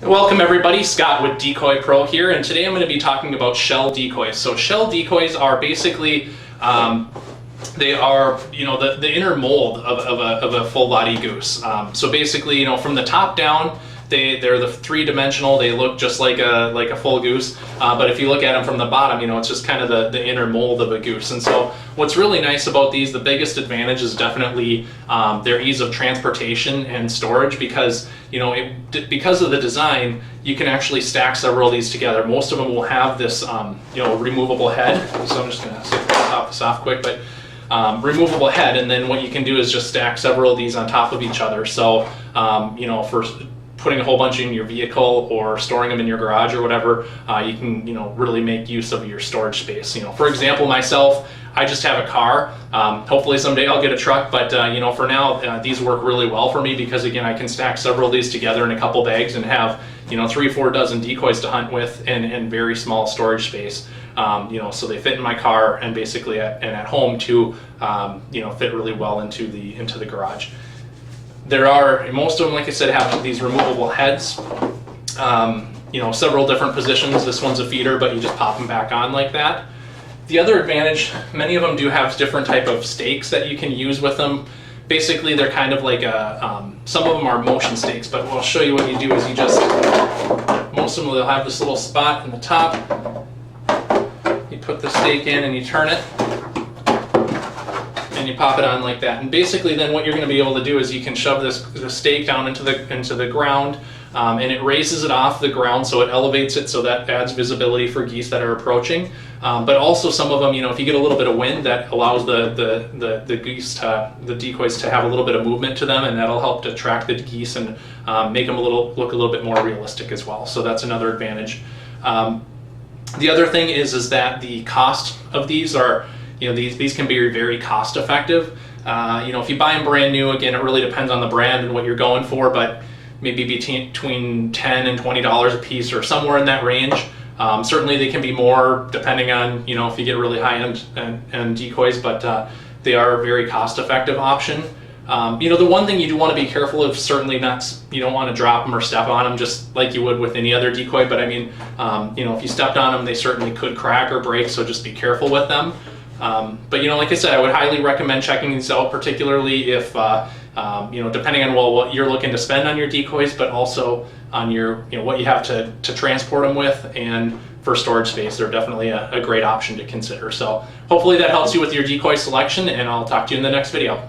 Welcome everybody, Scott with Decoy Pro here, and today I'm going to be talking about shell decoys. So shell decoys are basically, they are, the inner mold of a full body goose. So basically, from the top down, they're the three-dimensional. They look just like a full goose, but if you look at them from the bottom, it's just kind of the inner mold of a goose. And so what's really nice about these, the biggest advantage is definitely their ease of transportation and storage, because because of the design, you can actually stack several of these together. Most of them will have this removable head. So I'm just going to pop this off quick, but removable head, and then what you can do is just stack several of these on top of each other. So for putting a whole bunch in your vehicle or storing them in your garage or whatever, you can really make use of your storage space. For example, myself, I just have a car. Hopefully someday I'll get a truck, but for now these work really well for me, because again, I can stack several of these together in a couple bags and have 3 or 4 dozen decoys to hunt with in very small storage space. So they fit in my car and basically at home too. Fit really well into the garage. Most of them, like I said, have these removable heads. Several different positions. This one's a feeder, but you just pop them back on like that. The other advantage, many of them do have different type of stakes that you can use with them. Basically, they're kind of like some of them are motion stakes, but I'll show you what you do is most of them will have this little spot in the top. You put the stake in and you turn it, and you pop it on like that. And basically then what you're going to be able to do is you can shove the stake down into the ground, and it raises it off the ground, so it elevates it, so that adds visibility for geese that are approaching. But also some of them, if you get a little bit of wind, that allows the geese the decoys to have a little bit of movement to them, and that'll help to attract the geese and make them look a little bit more realistic as well. So that's another advantage. The other thing is that the cost of these are, these can be very cost effective. If you buy them brand new, again, it really depends on the brand and what you're going for, but maybe between $10 and $20 a piece or somewhere in that range. Certainly they can be more depending on, if you get really high-end decoys, but they are a very cost-effective option. The one thing you do want to be careful of, certainly you don't want to drop them or step on them just like you would with any other decoy, but I mean, if you stepped on them, they certainly could crack or break, so just be careful with them. But like I said, I would highly recommend checking these out, particularly if depending on what you're looking to spend on your decoys, but also on your what you have to transport them with, and for storage space, they're definitely a great option to consider. So hopefully that helps you with your decoy selection, and I'll talk to you in the next video.